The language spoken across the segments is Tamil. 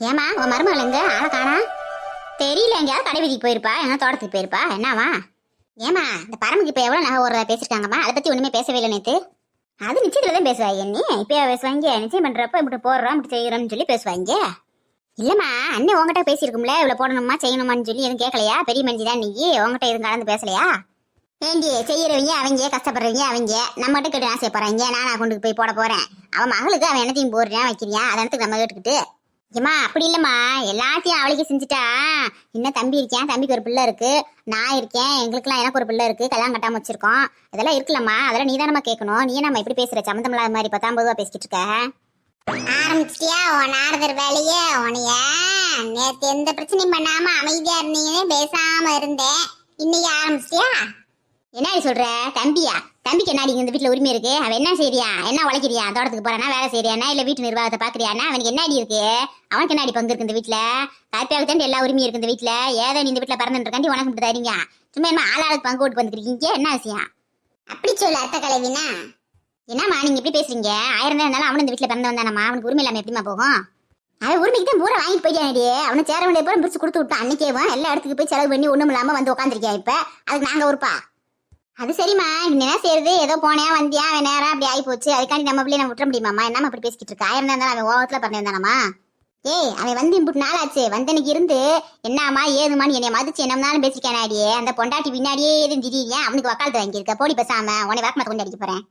ஏமா உன் மருமகள் எங்க ஆளை காணா? தெரியல, எங்கேயாவது கடை வீதிக்கு போயிருப்பா, எங்க தோட்டத்துக்கு போயிருப்பா. என்னவா? ஏமா இந்த பரமுக்கு இப்ப எவ்வளவு நகை ஒரு பேசிருக்காங்கம்மா, அதை பத்தி ஒண்ணுமே பேசவே இல்லை நேத்து. அது நிச்சயத்துல தான் பேசுவாங்க. நீ இப்ப பேசுவாங்க, நிச்சயம் பண்றப்ப இப்படி போடுறோம் இப்படி செய்யறோம்னு சொல்லி பேசுவாங்க. இல்லம்மா அண்ணன் உங்ககிட்ட பேசியிருக்கும்ல, இவ்வளவு போடணுமா செய்யணுமான்னு சொல்லி எதுவும் கேட்கலையா? பெரிய மனுஷி தான் நீ, உங்ககிட்ட எதுவும் கலந்து பேசலையா? ஏண்டி செய்யறவங்க அவங்க, கஷ்டப்படுறவங்க அவங்க, நம்மகிட்ட கேட்டு ஆசைப்படுறாங்க. நானா கொண்டு போய் போட போறேன்? அவன் மகளுக்கு அவன் என்னத்தையும் போடுறான் வைக்கிறியான், அதை இடத்துக்கு நம்ம கேட்டுக்கிட்டு. ஏமா அப்படி இல்லம்மா, எல்லாத்தையும் அவளுக்கு செஞ்சுட்டா இன்னும் தம்பி இருக்கேன், தம்பிக்கு ஒரு பிள்ளை இருக்கு, நான் இருக்கேன், எங்களுக்குலாம் எனக்கு ஒரு பிள்ளை இருக்கு, கல்யாணம் கட்டாம வச்சிருக்கோம். இதெல்லாம் இருக்குல்லம்மா, அதெல்லாம் நீ தானம்மா கேட்கணும். நீ நம்ம இப்படி பேசுற சம்மந்தம் இல்லாத மாதிரி 19 பேசிக்கிட்டு இருக்க. ஆரம்பிச்சிட்டியா உன் ஆறுதல் வேலையே? உனைய நேற்று எந்த பிரச்சனையும் பண்ணாம அமைதியா இருந்தீங்கன்னு பேசாம இருந்தேன், இன்னைக்கு ஆரம்பிச்சிட்டியா? என்னடி சொல்ற? தம்பியா? தம்பிக்கு என்னடி இந்த வீட்டுல உரிமை இருக்கு? அவன் என்ன செய்யறியா? என்ன உழைக்கிறியா? தோட்டத்துக்கு போறானா, வேலை செய்யறியானா, இல்ல வீட்டு நிர்வாகத்தை பாக்குறியானா? அவனுக்கு என்னடி இருக்கு? அவனுக்கு என்னடி பங்கு இருக்கு இந்த வீட்டுல? கருப்பியாவுக்கு தாண்டி எல்லா உரிமையும் இருக்கு இந்த வீட்டுல. ஏதோ நீ இந்த வீட்டுல பிறந்துட்டு இருக்காண்டி உனக்கு இப்படி தரீங்க. சும்மா என்ன ஆளாளுக்கு பங்கு போட்டு வந்துருக்கீங்க, என்ன விஷயம்? அப்படி சொல்லு அத்தை கலவினா. என்னம்மா நீங்க எப்படி பேசுறீங்க? 1000 தான் இருந்தாலும் அவனு இந்த வீட்டுல பிறந்து வந்தானம்மா, அவனுக்கு உரிமை இல்லாம எப்படிமா போகும்? அவன் உரிமைக்கு தான் பூரா வாங்கிட்டு போயிட்டானே. அவனை சேர வேண்டிய பூரா பிரிச்சு கொடுத்து விட்டான் அன்னைக்கேவும். எல்லா இடத்துக்கு போய் செலவு பண்ணி ஒண்ணும் இல்லாம வந்து உட்காந்துருக்கேன். இப்ப அதுக்கு நாங்க உறுப்பா? அது சரிம்மா, என்ன செய்யறது? ஏதோ போனேன் வந்தியா, அவன் நேரம் அப்படி ஆகி போச்சு, அதுக்காண்டி நம்ம பிள்ளைய நம்ம விட்டுற முடியுமாம்மா? என்னம்மா அப்படி பேசிக்கிட்டு இருக்கா? 1000 இருந்தாலும் அவன் ஓகத்துல பண்ணியிருந்தானம்மா. ஏய் அவன் வந்து இம்புட்டு நாள் ஆச்சு, வந்தனைக்கு இருந்து என்னம்மா ஏதுமான்னு என்னை மதிச்சு என்னம்னாலும் பேசிக்கானே அடியே. அந்த பொண்டாட்டி பின்னாடியே எதுவும் திடீரியா? அவனுக்கு வக்காலத்து வாங்கியிருக்க, போடி பேசாம உன்னை விளக்கு மாத்த கொண்டு அடிக்க போறேன்.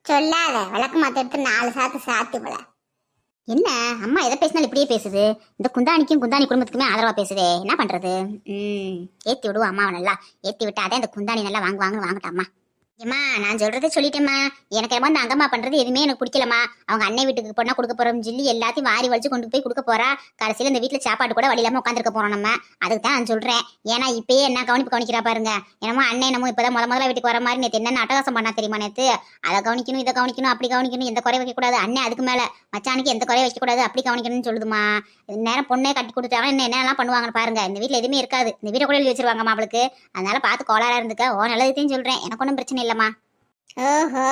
சொல்லாத, விளக்கு மாத்த எடுத்து 4 சாத்து போல. என்ன அம்மா எதை பேசினாலும் இப்படியே பேசுது? இந்த குந்தாணிக்கும் குந்தாணி குடும்பத்துக்குமே ஆதரவா பேசுதே, என்ன பண்றது? ஏத்தி விடுவோம் அம்மாவை, நல்லா ஏத்தி விட்டாதான் இந்த குந்தாணி நல்லா வாங்கட்டாம்மா. ஏம்மா நான் சொல்றதை சொல்லிட்டேம்மா. எனக்கு ரொம்ப அந்த அங்கம்மா பண்றது எதுவுமே எனக்கு பிடிக்கலம்மா. அவங்க அண்ணன் வீட்டுக்கு போனா கொடுக்க போறோம்னு சொல்லி எல்லாத்தையும் வாரி வலிச்சு கொண்டு போய் கொடுக்க போறா. கடைசியில இந்த வீட்டுல சாப்பாடு கூட வழி இல்லாம உட்காந்துருக்க போறோம் நம்ம. அதுக்கு தான் நான் சொல்றேன். ஏன்னா இப்பயே என்ன கவனிக்கிறா பாருங்க. என்னமோ அண்ணன் என்னமோ இப்பதான் முதல்ல வீட்டுக்கு வர மாதிரி நேற்று என்னென்ன அட்டகாசம் பண்ணா தெரியுமா? நேற்று அதை கவனிக்கணும், இதை கவனிக்கணும், அப்படி கவனிக்கணும், எந்த குறை வைக்க கூடாது, அண்ணன் அதுக்கு மேல மச்சானுக்கு எந்த குறைய வைக்க கூடாது, அப்படி கவனிக்கணும்னு சொல்லுதுமா. நேரம் பொண்ணே கட்டி கொடுத்தாங்க என்னெல்லாம் பண்ணுவாங்கன்னு பாருங்க. இந்த வீட்டுல எதுவுமே இருக்காது, இந்த வீட்டை கூட எழுதி வச்சிருவாங்கம்மா அவளுக்கு. அதனால பார்த்து கோளாரா இருந்துக்க. ஓ நல்லதையும் சொல்றேன், எனக்கு ஒன்றும் பிரச்சனை இல்லம்மா. ஓஹோ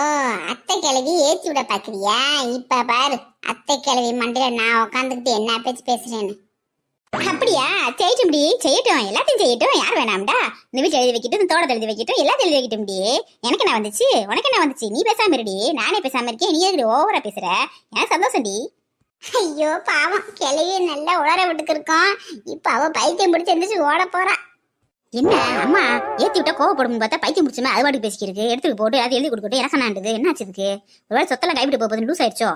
அத்தை கிழவி ஏற்றி விட பாக்குறியா? இப்ப பாரு அத்தை கிழவி மண்டையில நான் உட்காந்துக்கிட்டு என்ன பேச்சு பேசுறேன்னு. அப்படியா? செய்யட்டும், எல்லாத்தையும் செய்யட்டும். யார் வேணாம்டா? இந்த வீட்டுல எழுதி வைக்கட்டும், இந்த தோட்டத்தை எழுதி வைக்கட்டும், எல்லாத்தையும் எழுதி வைக்கட்டும். எனக்கு என்ன வந்துச்சு, உனக்கு என்ன வந்துச்சு? நீ பேசாம இருடி, நானே பேசாம இருக்கேன். நீ எதுக்கு ஓவரா பேசுற? எனக்கு சந்தோஷம்டி. ஐயோ பாவம் கிழவி நல்லா உளர விட்டுக்கு இருக்கோம். இப்ப அவ பைத்தியம் பிடிச்சி இருந்துச்சு ஓட போறா. என்ன அம்மா ஏத்தி விட்டா கோவப்படும் பார்த்தா பைத்தியம் முடிச்சுமே அது பாட்டுக்கு பேசிக்கிருக்கு. எடுத்துட்டு போட்டு அது எழுதி கொடுக்கட்டும், எனக்கு என்னாண்டுது? என்ன ஆச்சுதுக்கு? ஒருவேளை சொத்தெல்லாம் கைவிட்டு போகுது, லூஸ் ஆயிடுச்சோ?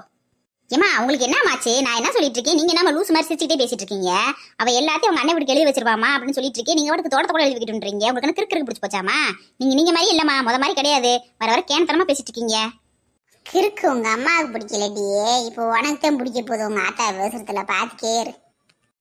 ஏமா உங்களுக்கு என்ன ஆச்சு? நான் என்ன சொல்லிட்டு இருக்கேன், நீங்க என்ன லூஸ் மாதிரி சிரிச்சுக்கிட்டே பேசிட்டு இருக்கீங்க? அவ எல்லாத்தையும் அவங்க அண்ணன் வீட்டுக்கு எழுதி வச்சிருவாமா அப்படின்னு சொல்லிட்டு இருக்கேன். நீங்க அவருக்கு தோட்டத்தை கூட எழுதி வைக்கிட்டுன்றீங்க. உங்களுக்கு கிறுக்கு பிடிச்சி போச்சாமா? நீங்க மாதிரி இல்லம்மா, மாதிரி கிடையாது. வர கேனத்தனமா பேசிட்டு இருக்கீங்க. கிறுக்கு உங்க அம்மாவுக்கு பிடிக்கலடியே, இப்போ உனக்கு தான் பிடிக்க போகுது. உங்க ஆத்தா விவசாயத்துல பார்த்து கேரு.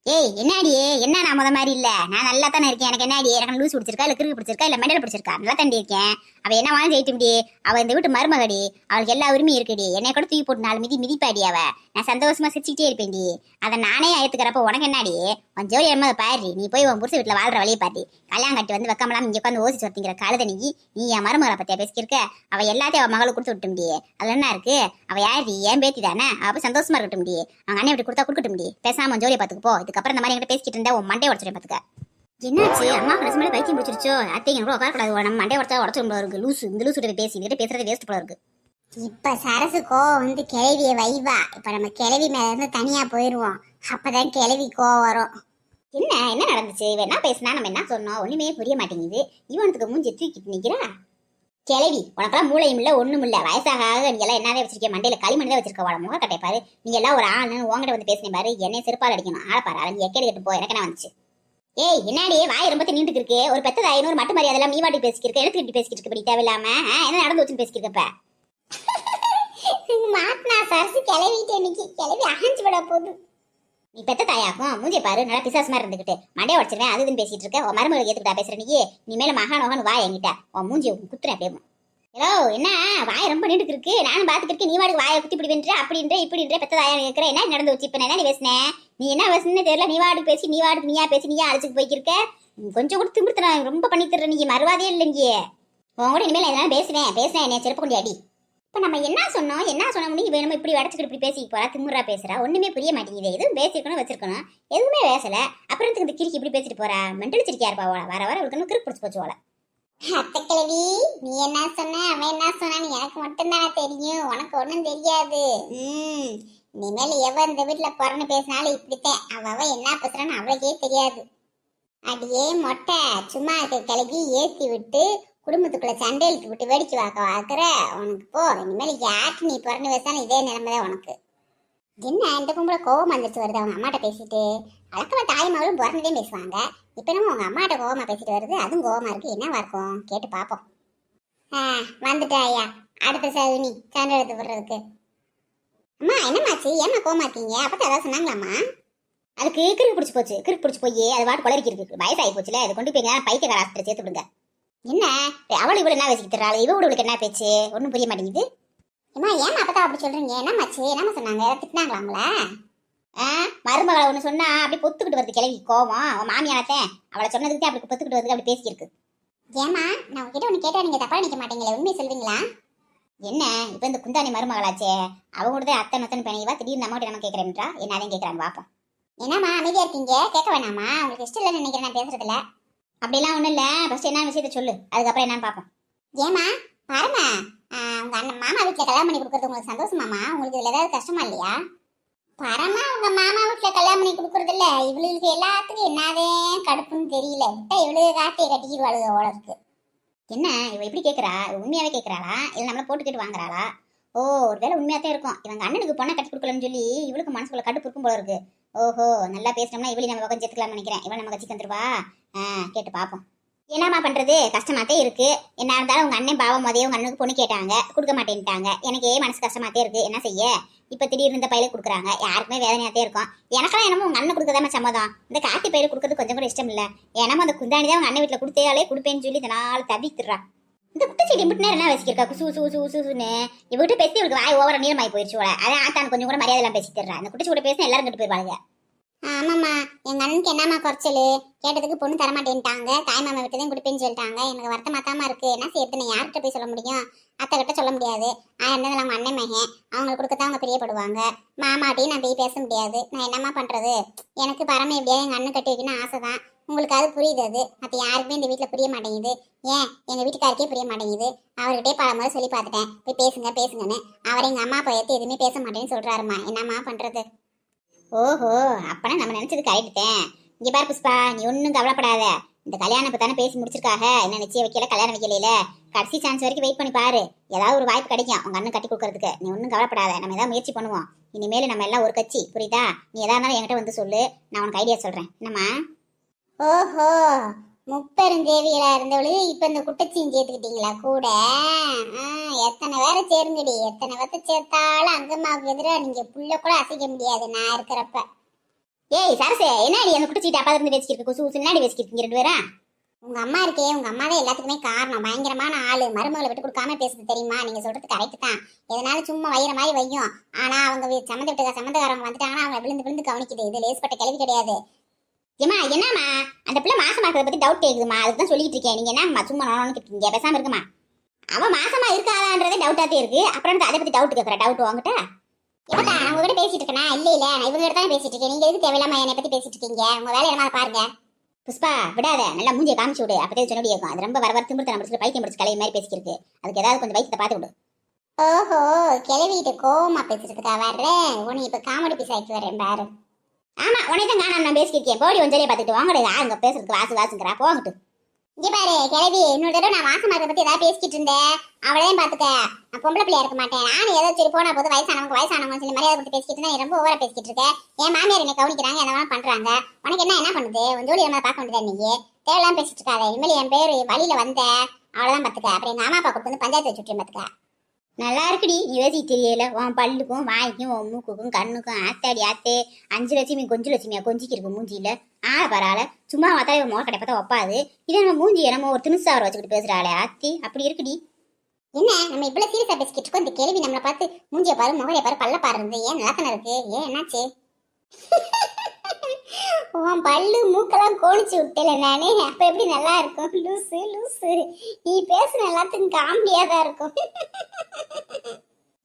ஏய் என்னடியே, என்ன நான் மாதிரி இல்ல, நான் நல்லா தானே இருக்கேன். எனக்கு என்னடி, எனக்கு லூஸ் பிடிச்சிருக்கா இல்ல கிறுக்கு பிடிச்சிருக்கா இல்ல மெண்டல் பிடிச்சிருக்கா? நல்லா தாண்டி இருக்கேன். அவ என்ன வாங்க ஜெயிட்டும்டி, அவ இந்த வீட்டு மருமகடி, அவளுக்கு எல்லா உரிமையும் இருக்குடி. என்னை கூட தூக்கி போட்டு 4 மிதிப்பாடி. அவ நான் சந்தோஷமா சிரிச்சுக்கிட்டே இருப்பேன்டி. அதை நானே ஏத்துக்கிறப்ப உனக்கு என்னடி? உன் ஜோலி என்ன பாரு, நீ போய் உன் புருஷ வீட்டுல வாழ்ற வழியை பாட்டி. கல்யாணம் கட்டி வந்து வைக்காமலாம் இங்க உட்காந்து ஓசிச்சு வரத்திங்கிற கழுத நீ என் மருமகளை பத்தியா பேசிக்கிருக்க? அவ எல்லாத்தையும் அவ மகளுக்கு கொடுத்து விட்டும்டி. அதுல என்ன இருக்கு? அவ யாரு? ஏன் பேத்தி தானே? அவ சந்தோஷமா இருக்கட்டும். அவங்க அண்ணன் வீட்டு கொடுத்தா கொடுக்கட்டும். பேசாம ஜோலியை பாத்துக்கு போ. இதுக்கப்புறம் இந்த மாதிரி என்கிட்ட பேசிக்கிட்டு இருந்தா உன் மண்டே உடச்சிடும் பாத்துக்க. என்னாச்சு அம்மா கடைசி மேலே பைத்தியம் பிடிச்சிருச்சோ? அத்தைங்க கூட உட்காரக்கூடாது, நம்ம மண்டே உடச்சா உடச்சிடும் போல இருக்கு. லூசு இந்த லூசு பேசிக்கிட்டு பேசுறது வேஸ்ட் போல இருக்கு. இப்ப சரசு கோவம் வந்து கிளவிய வைவா. இப்ப நம்ம கிளவி மேல இருந்து தனியா போயிருவோம், அப்பதான் கிளவி கோவம் வரும். என்ன நடந்துச்சு? இவ என்ன பேசினா, நம்ம என்ன சொன்னோம்? ஒண்ணுமே புரிய மாட்டேங்குது. இவனுக்கு மூஞ்சி தூக்கிட்டு நிக்கிறா. கிளவி உனக்கெல்லாம் மூளையும் இல்ல ஒண்ணும் இல்ல. வயசாக நீ எல்லாம் என்னதே வச்சிருக்க? மண்டையில களிமண் தான் வச்சிருக்க. வாழ முக கட்டை பாரு. நீ எல்லாம் ஒரு ஆளு உங்ககிட்ட வந்து பேசினேன் பாரு, என்னை செருப்பால் அடிக்கணும். ஆள பாரு, நீ எக்கேடு கட்டு போ. எனக்கு என்ன வந்துச்சு? ஏய் என்னடி வாய் ரொம்ப நீண்டுக்கு இருக்கு? ஒரு பெத்த 500 மட்டும் மாதிரி அதெல்லாம் நீ வாட்டி பேசிக்கிருக்க, எடுத்துக்கிட்டு பேசிக்கிட்டு இருக்க தேவையில்லாம. என்ன நடந்து வச்சுன்னு பேசிக்கிருக்கப்ப? மாட்டினா சரசு கிளவிட்டு இன்னைக்கு கிளவி அகஞ்சு விட போகுது. நீ பெத்த தாயாக்கும் மூஞ்சி பாரு, நல்லா பிசாசு மாதிரி இருந்துகிட்டு மண்டையை உடச்சிருவேன் அதுன்னு பேசிட்டு இருக்க. உன் மருமகளுக்கு ஏத்துக்கிட்டா பேசுற நீ மேல மகானோகன் வாய் என்கிட்ட உன் மூஞ்சி குத்துறேன் அப்படியே. ஹலோ என்ன வாய் ரொம்ப நீண்டுக்கு இருக்கு? நானும் பாத்துக்கிட்டு நீ வாடுக்கு வாயை குத்தி இப்படி வென்ற அப்படின்ற இப்படின்ற பெத்த தாயா கேட்கிற. என்ன நடந்து வச்சு? இப்ப என்ன நீ பேசினேன்? நீ என்ன பேசுன்னு தெரியல. நீ வாடுக்கு பேசி நீ வாடுக்கு நீயா பேசி நீயா அழைச்சிட்டு போய்க்கிருக்க. கொஞ்சம் கூட திமிர்த்து ரொம்ப பண்ணி தர்ற. நீ மறுவாதே இல்லை. நீ உன் கூட இனிமேல் எதனால பேசுனேன் என்ன செருப்பு கொண்டு அடி. இப்ப நம்ம என்ன சொன்னோம் முடியும் இவ நம்ம இப்படி அடைச்சிட்டு இப்படி பேசி போறா, திமுறா பேசுறா, ஒண்ணுமே புரிய மாட்டேங்குது. எதுவும் பேசிருக்கணும் வச்சிருக்கணும், எதுவுமே பேசல. அப்புறத்துக்கு இந்த கிறுக்கி இப்படி பேசிட்டு போறா, மென்டல் சிரிக்கா இருப்பா. வர வர அவளுக்கு கிறுக்கு பிடிச்சு போச்சு போல. அத்தை கிழவி, நீ என்ன சொன்ன அவன் என்ன சொன்னான்னு எனக்கு மட்டும்தானே தெரியும், உனக்கு ஒண்ணும் தெரியாது. இனிமேல் எவ இந்த வீட்டுல பிறன்னு பேசினாலும் இப்படித்தான், அவ என்ன பேசுறான்னு அவளுக்கே தெரியாது. அடியே மொட்டை, சும்மா இருக்க கிளவி ஏற்றி விட்டு குடும்பத்துக்குள்ள சண்டை இழுத்து விட்டு வேடிக்கை வாக்குற உனக்கு போ. இனிமேல் யாருக்கு நீ பிறந்து பேசாலும் இதே நிலைமைதான் உனக்கு. என்ன இந்த பொம்பளை கோவம் வந்துட்டு வருது அவங்க அம்மாட்ட பேசிட்டு? வழக்கமா தாய் மகளும் பிறந்ததே பேசுவாங்க, இப்ப நம்ம உங்க அம்மாட்ட கோவமா பேசிட்டு வருது, அதுவும் கோவமா இருக்கு. என்னவா இருக்கும் கேட்டு பாப்போம். வந்துட்டா ஐயா, அடுத்த சகுனி சண்டை எடுத்து விடுறதுக்கு. அம்மா என்னமாச்சு, ஏமா கோவமா இருக்கீங்க? அப்பதான் ஏதாவது சொன்னாங்களாம்மா? அதுக்கு கிறுக்கு பிடிச்சி போய் அது வாட்டு குளறிக்கி இருக்கு, வயசாகி போச்சுல, அதை கொண்டு போய் பைத்தியக்கார ஆஸ்பத்திரி சேர்த்து விடுங்க. என்ன அவள் இவ்வளவு என்ன வச்சுக்கிட்டுறாள், இவளுக்கு என்ன பேச்சு ஒன்றும் புரிய மாட்டேங்குது. ஏமா ஏமா அப்பதான் அப்படி சொல்றீங்க? என்னமாச்சு, என்னமா சொன்னாங்க, திட்டினாங்களாங்களா? மருமகளை ஒன்று சொன்னா அப்படி பொத்துக்கிட்டு வருது கிளவி கோவம். அவன் மாமியானத்தேன் அவளை சொன்னதுக்கு அப்படி பொத்துக்கிட்டு வருது, அப்படி பேசியிருக்கு. ஏமா நான் உங்ககிட்ட ஒன்று கேட்டா நீங்க தப்பா நினைக்க மாட்டீங்களே, உண்மையை சொல்வீங்களா? என்ன இப்ப இந்த குந்தாணி மருமகளாச்சே, அவங்க கூட அத்தை மத்தன் பணிவா திடீர்னு அம்மாட்ட நம்ம கேட்கறேன்றா, என்ன அதையும் கேட்கறாங்க பாப்போம். என்னம்மா அமைதியா இருக்கீங்க, கேட்க வேணாமா? உங்களுக்கு இஷ்டம் இல்லைன்னு நினைக்கிறேன் நான் பேசுறதுல. அப்படிலாம் ஒன்றும் இல்லை, ஃபர்ஸ்ட் என்ன விஷயத்த சொல்லு, அதுக்கப்புறம் என்னன்னு பார்ப்போம். ஏமா பாருங்க, உங்க அண்ணன் மாமா வீட்டில் கல்யாணம் பண்ணி கொடுக்குறது உங்களுக்கு சந்தோஷமாமா? உங்களுக்கு இதில் ஏதாவது கஷ்டமா இல்லையா? பரமா உங்க மாமா வீட்டில் கல்யாணம் பண்ணி கொடுக்குறது இல்லை, இவளுக்கு எல்லாத்துக்கும் என்னதே கடுப்புன்னு தெரியல, விட்டா இவளுக்கு காட்டியை கட்டிக்கிடுவாளுங்க போல இருக்கு. என்ன இவ எப்படி கேட்குறா, உண்மையாவே கேட்குறாளா இல்லை நம்மளை போட்டுக்கிட்டு வாங்குறாளா? ஓ ஒருவேளை உண்மையாத்தான் இருக்கும், இவங்க அண்ணனுக்கு பொண்ணை கட்டி கொடுக்கலன்னு சொல்லி இவளுக்கு மனசுக்குள்ள கடுப்பு இருக்கும் போல இருக்கு. ஓஹோ நல்லா பேசினோம்னா இவளி நம்ம பக்கம் சேர்த்துக்கலாம்னு நினைக்கிறேன், இவன் நம்ம கட்சிக்கு வந்துருவா. கேட்டு பார்ப்போம். என்னம்மா பண்றது, கஷ்டமாத்தே இருக்கு. என்ன இருந்தாலும் உங்க அண்ணன் பாவம் மதியம் உங்க அண்ணனுக்கு பொண்ணு கேட்டாங்க, கொடுக்க மாட்டேன்ட்டாங்க. எனக்கே மனசு கஷ்டமாத்தே இருக்கு, என்ன செய்ய? இப்ப திடீர்னு இந்த பையில கொடுக்குறாங்க, யாருக்குமே வேதனையாத்தே இருக்கும். எனக்கெல்லாம் என்னமோ உங்க அண்ணன் கொடுக்கதாம சம்மதம், இந்த கார்த்தி பையில கொடுக்கறது கொஞ்சம் கூட இஷ்டம் இல்ல. ஏன்னா அந்த குந்தாணி தான் உங்க அண்ணன் வீட்டுல கொடுத்தேயாலே கொடுப்பேன்னு சொல்லி இதனால தவித்துறா. இந்த குட்டச்செடி மட்டும் நேரம் என்ன வச்சுக்கிறா, குசு சூ சூசுன்னு இவகிட்ட பேசி இவளுக்கு வாய் ஓவர நீளமாயி போயிடுச்சு போல. அதான் ஆத்தான் கொஞ்சம் கூட மரியாதை எல்லாம் பேசி தர்றா. இந்த குட்டச்சி கூட பேசினா எல்லாரும் கட்டு போயிருவாங்க. ஆமாம்மா எங்க அண்ணனுக்கு என்னம்மா குறைச்சல், கேட்டதுக்கு பொண்ணு தரமாட்டேன்ட்டாங்க, தாய் மாமா விட்டு தான் கொடுப்பேன்னு சொல்லிட்டாங்க. எனக்கு வருத்தமாத்தாம இருக்கு, என்ன செய்யறது, நான் யார்கிட்ட போய் சொல்ல முடியும்? அத்தை கிட்ட சொல்ல முடியாது, இருந்தது நம்ம அண்ணன் மகன், அவங்களுக்கு கொடுக்கத்தான் அவங்க பிரியப்படுவாங்க. மாமாட்டையும் நான் போய் பேச முடியாது, நான் என்னம்மா பண்றது? எனக்கு பரம எப்படியாவது எங்க அண்ணன் கட்டி வைக்கணும்னு ஆசை தான். உங்களுக்கு அது புரியுது, அது மற்ற யாருக்குமே இந்த வீட்டில் புரிய மாட்டேங்குது. ஏன் எங்க வீட்டுக்காருக்கே புரிய மாட்டேங்குது. அவர்கிட்டே பல முறை சொல்லி பார்த்துட்டேன், போய் பேசுங்கன்னு. அவர் எங்க அம்மா அப்பா எடுத்து எதுவுமே பேச மாட்டேன்னு சொல்றாருமா, என்னம்மா பண்றது? ஓஹோ அப்பனா நம்ம நினைச்சது கரெக்ட் தான். இங்க பாரு புஷ்பா, நீ ஒன்னும் கவலைப்படாத. இந்த கல்யாணம் இப்போ தானே பேசி முடிச்சிருக்காக, என்ன நிச்சயம் வைக்கல, கல்யாணம் வைக்கல, கடைசி சான்ஸ் வரைக்கும் வெயிட் பண்ணி பாரு, ஏதாவது ஒரு வாய்ப்பு கிடைக்கும் உங்க அண்ணன் கட்டி கொடுக்கறதுக்கு. நீ ஒன்றும் கவலைப்படாத, நம்ம ஏதாவது முயற்சி பண்ணுவோம். இனிமேல் நம்ம எல்லாம் ஒரு கட்சி, புரியுதா? நீ எதா இருந்தாலும் என்கிட்ட வந்து சொல்லு, நான் உனக்கு ஐடியா சொல்றேன், என்னம்மா? ஓஹோ முப்பெருந்தேவிகளா இருந்தவளு இப்ப இந்த குட்டச்சியும் சேர்த்துக்கிட்டீங்களா கூட? எத்தனை பேரை சேருங்கடி, எத்தனை பேர்த்த சேர்த்தாலும் அங்கம்மாவுக்கு எதிராக நீங்க புள்ள கூட அசைக்க முடியாது நான் இருக்கிறப்ப. ஏய் சரசே, என்ன நீ அந்த குட்டச்சிட்டு அப்பா இருந்து பேசிக்கிட்டு குசு குசுனாடி பேசிக்கிட்டு ரெண்டு பேரா? உங்க அம்மா இருக்கே, உங்க அம்மா தான் எல்லாத்துக்குமே காரணம், பயங்கரமான ஆளு. மருமகளை விட்டு கொடுக்காம பேசுறது தெரியுமா? நீங்க சொல்றது கரெக்ட் தான், எதனால சும்மா வயிற மாதிரி வையும். ஆனா அவங்க சம்மந்தக்காரங்க வந்துட்டாங்கன்னா அவங்க விழுந்து விழுந்து கவனிக்குது. இது லேஸ்பட்ட கேள்வி கிடையாது. ஏமா என்னம்மா அந்த பிள்ளை மாசமா இருக்கிறத பத்தி டவுட் கேக்குதுமா, அதுக்கு தான் சொல்லிட்டு இருக்கேன். நீங்க என்னம்மா சும்மா நானும் கேட்குறீங்க, பேசாம இருக்குமா? அவ மாசமா இருக்காதான்றதே டவுட்டாத்தே இருக்கு, அப்புறம் அதை பத்தி டவுட் கேட்கற டவுட் வாங்கிட்ட. ஏப்பா நான் உங்ககிட்ட பேசிட்டு இருக்கேனா? இல்ல நான் இவங்க கிட்ட தான் பேசிட்டு இருக்கேன், நீங்க எதுக்கு தேவையில்லாம என்னை பத்தி பேசிட்டு இருக்கீங்க? உங்க வேலை என்ன பாருங்க. புஷ்பா விடாத, நல்லா மூஞ்சியை காமிச்சு விடு, அப்பதே சொன்னடி இருக்கும். அது ரொம்ப வர திமிர்த்து நம்ம பைத்தியம் முடிச்சு கலை மாதிரி பேசிக்கிருக்கு, அதுக்கு ஏதாவது கொஞ்சம் வயிற்று பார்த்து விடு. ஓஹோ கிளவிட்டு கோவமா பேசிட்டு வர்றேன், உனக்கு இப்ப காமெடி பீஸ் ஆயிட்டு வரேன் பாரு. ஆமா உனக்கு தான் நான் பேசிக்கிருக்கேன், போடி ஒஞ்சலியை பார்த்துட்டு வாங்கடா, அங்க பேசுறதுக்கு வாசுங்கிறா போங்கட்டு. இங்க பாரு கிளவி, இன்னொரு தடவை நான் வாசமா இருக்க பத்தி ஏதாவது பேசிக்கிட்டு இருந்தேன், அவளையும் பாத்துக்க. நான் பொம்பளை பிள்ளையா இருக்க மாட்டேன், நானும் ஏதோ சரி போனா போது வயசானவங்க சொல்லி மரியாதை பத்தி பேசிக்கிட்டு இருந்தேன், ரொம்ப ஓவரா பேசிக்கிட்டு இருக்கேன். என் மாமியார் என்னை கவனிக்கிறாங்க, என்ன பண்றாங்க, உனக்கு என்ன பண்ணுது? கொஞ்சோடி என்ன பார்க்க வேண்டியதா? நீ தேவையில்லாம பேசிட்டு இருக்காத. இனிமேல் என் பேரு வழியில வந்த அவ்வளவுதான் பாத்துக்க, அப்புறம் எங்க அம்மா அப்பா கொடுத்து வந்து பஞ்சாயத்து வச்சுட்டு பாத்துக்க. நல்லா இருக்குடி, நீ யோசி தெரியல, உன் பல்லுக்கும் வாய்க்கும் உன் மூக்குக்கும் கண்ணுக்கும் ஆத்தாடி ஆத்தே 5 லட்சுமி 5 லட்சுமியா கொஞ்சிக்கு இருக்கு மூஞ்சியில. பரவாயில்ல, சும்மா பார்த்தா இவன் மோர் கடை பார்த்தா ஒப்பாது, இதே நம்ம மூஞ்சி நம்ம ஒரு திணுசாவரை வச்சுக்கிட்டு பேசுறாளே ஆத்தி, அப்படி இருக்குடி. என்ன நம்ம இவ்வளவு சீரியஸா பேசிக்கிட்டு இருக்கோம், இந்த கேள்வி நம்மளை பார்த்து மூஞ்சிய பாரு முகரைய பாரு பல்ல பாரு இருந்து ஏன் நல்லா தானே இருக்கு, ஏன் என்னாச்சு? உன் பல்லு மூக்கெல்லாம் கோணிச்சு விட்டல நானே, அப்ப எப்படி நல்லா இருக்கும்? லூசு லூசு, நீ பேசுன எல்லாத்துக்கும் காமெடியா தான் இருக்கும்.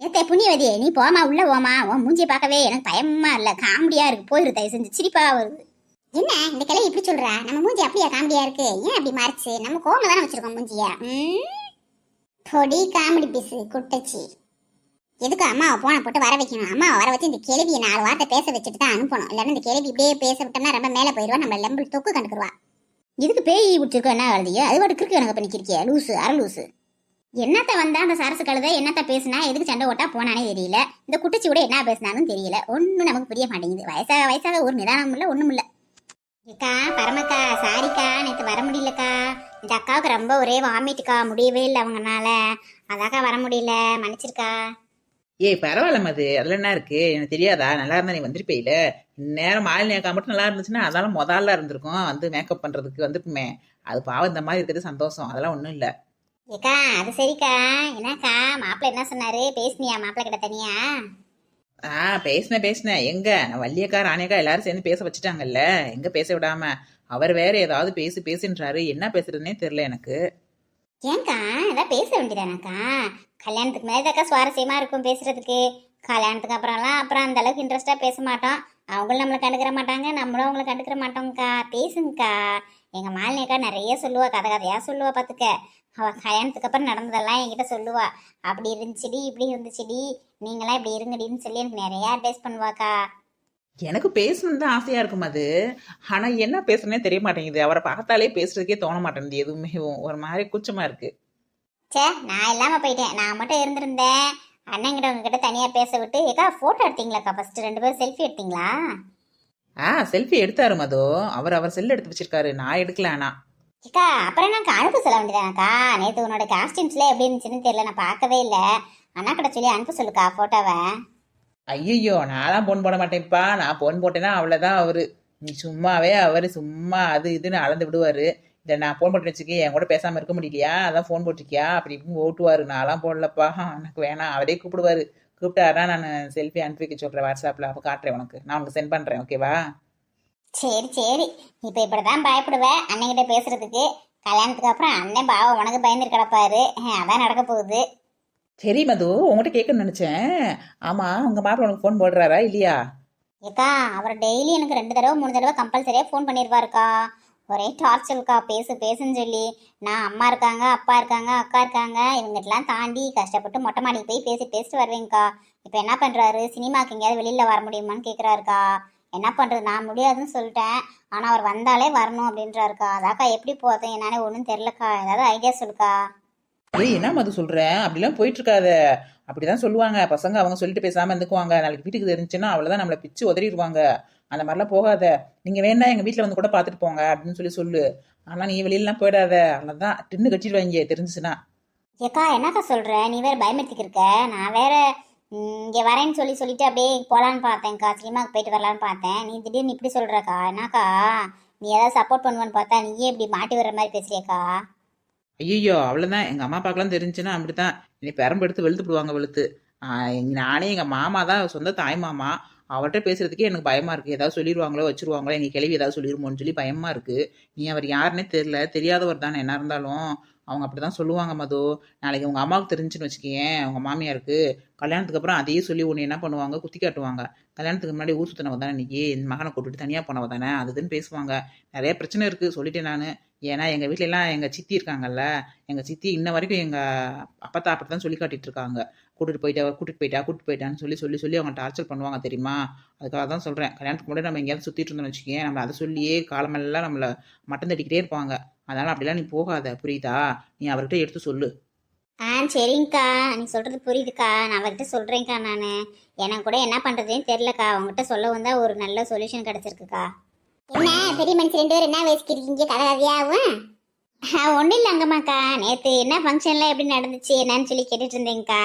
ஏத்தே புண்ணியவதி, நீ போமா உள்ள போமா. உன் மூஞ்சியை பார்க்கவே எனக்கு பயமா இல்ல, காமெடியா இருக்கு. போயிரு, தயவு செஞ்சு. சிரிப்பா வருது. என்ன இந்த கிளை இப்படி சொல்றா? நம்ம மூஞ்சி அப்படியா காமெடியா இருக்கு? ஏன் அப்படி மாறிச்சு? நம்ம கோவமா தானே வச்சிருக்கோம் மூஞ்சியா. பொடி காமெடி பீஸு குட்டச்சி. எதுக்கு அம்மாவை போன போட்டு வர வைக்கணும்? அம்மாவை வர வச்சு இந்த கேள்வியை 4 வார்த்தை பேச வச்சுட்டு தான் அனுப்பணும். இல்லைன்னா இந்த கேள்வி இப்படியே பேச விட்டோம்னா ரொம்ப மேலே போயிடுவா, நம்ம லெம்பிள் தொக்கு கண்டுக்குருவா. இதுக்கு பேய் விட்டுருக்கோம் என்ன எழுதியோ அது பாட்டு கிறுக்கு எனக்கு பண்ணிக்கிறியா? லூசு, அரை லூசு. என்னத்த வந்தா அந்த சரசு கழுத என்னத்த பேசினா, எதுக்கு சண்டை ஓட்டா போனானே தெரியல. இந்த குட்டச்சி கூட என்ன பேசினாலும் தெரியல. ஒன்றும் நமக்கு புரிய மாட்டேங்குது. வயசாக வயசாக ஒரு நிதானம் இல்லை, ஒன்றும் இல்லை. அக்கா பரமக்கா, சாரிக்கா, நேற்று வர முடியலக்கா. இந்த அக்காவுக்கு ரொம்ப ஒரே வாமிட்டுக்கா, முடியவே இல்லை அவங்கனால. அதாக்கா வர முடியல, மன்னிச்சிருக்கா. ஏய் பரவாயில்ல மது, அதில் என்ன இருக்கு? எனக்கு தெரியாதா? நல்லா இருந்தா நீ வந்துருப்பேயில. இந்நேரம் மாலினி அக்கா மட்டும் நல்லா இருந்துச்சுன்னா அதெல்லாம் முதல்ல இருந்திருக்கும், வந்து மேக்கப் பண்றதுக்கு வந்துருக்குமே. அது பாவம், இந்த மாதிரி இருக்கிறது சந்தோஷம், அதெல்லாம் ஒன்றும் இல்லை. ஏக்கா அது சரிக்கா. என்னக்கா மாப்பிள்ளை என்ன சொன்னாரு? பேசுனியா மாப்பிள்ளை கிட்ட தனியா? பேசினேன். எங்க நான் வள்ளியக்கா ராணியக்கா எல்லாரும் சேர்ந்து பேச வச்சுட்டாங்கல்ல, எங்க பேச விடாம அவர் வேற ஏதாவது பேசுன்றாரு. என்ன பேசுறதுன்னே தெரியல எனக்கு. ஏன்க்கா ஏதாவது பேச வேண்டியதானாக்கா? கல்யாணத்துக்கு மேலேதாக்கா சுவாரஸ்யமா இருக்கும் பேசுறதுக்கு. கல்யாணத்துக்கு அப்புறம் அந்த அளவுக்கு இன்ட்ரெஸ்டா பேச மாட்டோம். அவங்களும் நம்மளை கண்டுக்கிற மாட்டாங்க, நம்மளும் அவங்கள கண்டுக்கிற மாட்டோம்க்கா. பேசுங்கக்கா. எங்க மாலினியக்கா நிறைய சொல்லுவா, கதை கதையா சொல்லுவா. பார்த்துக்க, அவ கல்யாணத்துக்கு அப்புறம் நடந்ததெல்லாம் என்கிட்ட சொல்லுவா. அப்படி இருந்துச்சுடி, இப்படி இருந்துச்சுடி, நீங்களாம் இப்படி இருங்கடின்னு சொல்லி எனக்கு நிறைய அட்வைஸ் பண்ணுவாக்கா. எனக்கு பேசணும்னு தான் ஆசையா இருக்கும் அது. ஆனா என்ன பேசுறேனே தெரிய மாட்டேங்குது. அவரை பார்த்தாலே பேசுறதுக்கே தோண மாட்டேங்குது. எதுவுமே ஒரு மாதிரி கூச்சமா இருக்கு. சே, நான் இல்லாம போயிட்டேன். நான் மட்டும் இருந்திருந்தேன் அண்ணங்கிட்ட உங்ககிட்ட தனியா பேச விட்டு. ஏக்கா போட்டோ எடுத்தீங்களாக்கா? ஃபர்ஸ்ட் 2 பேரும் செல்ஃபி எடுத்தீங்களா? செல்ஃபி எடுத்தாரு மது. அவர் செல் எடுத்து வச்சிருக்காரு, நான் எடுக்கல. ஆனா ஏக்கா அப்புறம் எனக்கு அனுப்ப சொல்ல வேண்டியதானக்கா? நேற்று உன்னோட காஸ்டியூம்ஸ்ல எப்படி இருந்துச்சுன்னு தெரியல, நான் பார்க்கவே இல்லை. அண்ணா கிட்ட சொல்லி அனுப்ப சொல்லுக்கா போட்டோவை. ஐயோ, நான்லாம் போன் போட மாட்டேன்ப்பா. நான் போன் போட்டேன்னா அவ்வளோதான். அவரு சும்மாவே சும்மா அது இதுன்னு அளந்து விடுவாரு. இதை நான் ஃபோன் போட்டு வச்சுக்கேன், என் கூட பேசாமல் இருக்க முடியலையா, அதான் ஃபோன் போட்டிருக்கியா அப்படி இப்படின்னு ஓட்டுவார். நான்லாம் போடலப்பா, எனக்கு வேணாம். அவரே கூப்பிடுவாரு. கூப்பிட்டாருன்னா நான் செல்ஃபி அனுப்பி வைக்க சொல்கிறேன் வாட்ஸ்அப்பில். அப்போ காட்டுறேன் உனக்கு, நான் உனக்கு சென்ட் பண்ணுறேன். ஓகேவா? சரி சரி, இப்போ இப்படிதான் பயப்படுவேன் அண்ணன்கிட்ட பேசுறதுக்கு. கல்யாணத்துக்கு அப்புறம் அண்ணன் பாவம் உனக்கு பயந்துட்டு கிடப்பாரு. அதான் நடக்க போகுது. சரி மது, உங்கள்கிட்ட கேட்கணும்னு நினச்சேன். ஆமாம், உங்கள் மாப்பிள்ள உனக்கு ஃபோன் போடுறாரா இல்லையா? ஏக்கா அவர் டெய்லி எனக்கு 2 தடவை 3 தடவை கம்பல்சரியாக ஃபோன் பண்ணிடுவாருக்கா. ஒரே டார்ச்சல்க்கா, பேசுன்னு சொல்லி. நான் அம்மா இருக்காங்க, அப்பா இருக்காங்க, அக்கா இருக்காங்க, இவங்ககிட்டலாம் தாண்டி கஷ்டப்பட்டு மொட்டை மாடிக்கு போய் பேசிட்டு வருவேங்க்கா. இப்போ என்ன பண்ணுறாரு, சினிமாக்கு எங்கேயாவது வெளியில் வர முடியுமான்னு கேட்குறாருக்கா. என்ன பண்ணுறது, நான் முடியாதுன்னு சொல்லிட்டேன். ஆனால் அவர் வந்தாலே வரணும் அப்படின்றாருக்கா. அதாக்கா எப்படி போகிறது என்னன்னு ஒன்றும் தெரிலக்கா. ஏதாவது ஐடியா சொல்லுக்கா. ஏய், என்ன மது சொல்கிறேன்? அப்படிலாம் போயிட்டு இருக்காத. அப்படிதான் சொல்லுவாங்க பசங்க. அவங்க சொல்லிட்டு பேசாமல் இருந்துக்குவாங்க. நாளைக்கு வீட்டுக்கு தெரிஞ்சுன்னா அவ்வளோதான், நம்மளை பிச்சு உதறிடுவாங்க. அந்த மாதிரிலாம் போகாத. நீங்கள் வேணா எங்கள் வீட்டில் வந்து கூட பார்த்துட்டு போங்க அப்படின்னு சொல்லு. ஆனால் நீ வெளியிலலாம் போயிடாத, அவ்வளோதான். டின்னு கட்டிடுவாங்க தெரிஞ்சுச்சுன்னா. ஏக்கா என்னக்கா சொல்கிற? நீ வேறு பயமுறுத்திக்கு இருக்க. நான் வேற இங்கே வரேன்னு சொல்லிட்டு அப்படியே போகலான்னு பார்த்தேன்க்கா. சினிமாவுக்கு போயிட்டு வரலான்னு பார்த்தேன். நீ திடீர்னு இப்படி சொல்கிறக்கா. என்னக்கா நீ ஏதாவது சப்போர்ட் பண்ணுவேன்னு பார்த்தா நீயே இப்படி மாட்டி வர்ற மாதிரி பேசுறியக்கா. ஐயோ, அவ்வளோதான். எங்கள் அம்மா அப்பாக்கெல்லாம் தெரிஞ்சுன்னா அப்படித்தான். இனி பெரம்பு எடுத்து வெளுத்து போடுவாங்க, வெளுத்து. நானே எங்கள் மாமா தான், சொந்த தாய் மாமா. அவர்கிட்ட பேசுறதுக்கே எனக்கு பயமா இருக்கு. ஏதாவது சொல்லிடுவாங்களோ, வச்சிருவாங்களோ, எங்கள் கிளவி ஏதாவது சொல்லிடுமோன்னு சொல்லி பயமா இருக்கு. நீ அவர் யாருன்னே தெரியல, தெரியாதவர் தானே. என்ன இருந்தாலும் அவங்க அப்படிதான் சொல்லுவாங்க மது. நாளைக்கு உங்க அம்மாவுக்கு தெரிஞ்சுன்னு வச்சுக்கேன், உங்க மாமியாருக்கு, கல்யாணத்துக்கு அப்புறம் அதையே சொல்லி உன்னை என்ன பண்ணுவாங்க, குத்தி காட்டுவாங்க. கல்யாணத்துக்கு முன்னாடி ஊர் சுத்தினவ தானே நீ, என் மகனை கூப்பிட்டு தனியா போனவ தானே, அதுன்னு பேசுவாங்க. நிறைய பிரச்சனை இருக்கு சொல்லிட்டேன் நான். ஏன்னா எங்க வீட்டுல எல்லாம் எங்க சித்தி இருக்காங்கல்ல, எங்க சித்தி இன்ன வரைக்கும் எங்க அப்பத்தா அப்படித்தான் சொல்லி காட்டிட்டு இருக்காங்க. கூட்டிட்டு போயிட்டான்னு சொல்லி அவங்க டார்ச்சர் பண்ணுவாங்க தெரியுமா. அதுக்காக தான் சொல்றேன், கல்யாணத்துக்கு முன்னாடி நம்ம எங்கேயாவது சுத்திட்டு இருந்தோம்னு வச்சுக்கேன், நம்மள அதை சொல்லியே காலமெல்லாம் நம்மள மட்டம் தட்டிக்கிட்டே இருப்பாங்க. அதனால அப்படிலாம் நீ போகாத, புரியுதா? நீ அவர்கிட்ட எடுத்து சொல்லு. சரிங்கக்கா, நீ சொல்றது புரியுதுக்கா. நான் அவர்கிட்ட சொல்றேன்க்கா. நான் எனக்கு கூட என்ன பண்றதுன்னு தெரியலக்கா. உங்ககிட்ட சொல்ல வந்தா ஒரு நல்ல சொல்யூஷன் கிடைச்சிருக்குக்கா. என்ன பெரிய மனுஷன் 2 பேரும் என்ன பேசிக்கிறீங்க கதையாவும்? ஒன்றும் இல்லை அங்கம்மாக்கா. நேற்று என்ன ஃபங்க்ஷன்லாம் எப்படி நடந்துச்சு என்னன்னு சொல்லி கேட்டுட்டு இருந்தேங்க்கா.